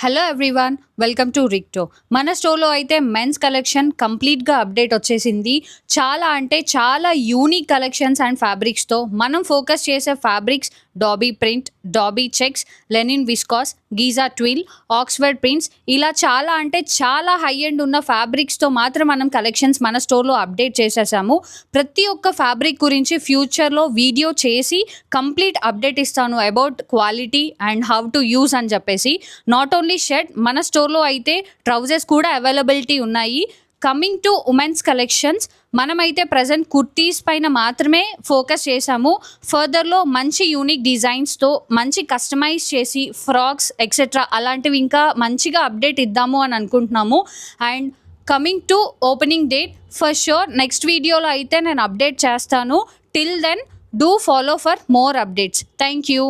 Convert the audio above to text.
Hello everyone, welcome to Ricto. మన స్టోర్లో అయితే మెన్స్ కలెక్షన్ కంప్లీట్గా అప్డేట్ వచ్చేసింది. చాలా అంటే చాలా యూనిక్ కలెక్షన్స్ అండ్ ఫ్యాబ్రిక్స్తో మనం ఫోకస్ చేసే fabrics dobby print, dobby checks, linen viscose, Giza twill, Oxford prints, ఇలా చాలా అంటే చాలా హై ఎండ్ ఉన్న ఫ్యాబ్రిక్స్తో మాత్రం మనం కలెక్షన్స్ మన స్టోర్లో అప్డేట్ చేసేసాము. ప్రతి ఒక్క ఫ్యాబ్రిక్ గురించి ఫ్యూచర్లో వీడియో చేసి కంప్లీట్ అప్డేట్ ఇస్తాను about quality and how to use అని చెప్పేసి. నాట్ ఓన్లీ షర్ట్, మన స్టోర్లో అయితే ట్రౌజర్స్ కూడా అవైలబిలిటీ ఉన్నాయి. కమింగ్ టు ఉమెన్స్ కలెక్షన్స్, మనమైతే ప్రజెంట్ కుర్తీస్ పైన మాత్రమే ఫోకస్ చేసాము. ఫర్దర్లో మంచి యూనిక్ డిజైన్స్తో మంచి కస్టమైజ్ చేసి ఫ్రాక్స్ ఎక్సెట్రా అలాంటివి ఇంకా మంచిగా అప్డేట్ ఇద్దాము అని అనుకుంటున్నాము. And coming to opening date, for sure next వీడియోలో అయితే నేను అప్డేట్ చేస్తాను. Till then do follow for more updates. Thank you.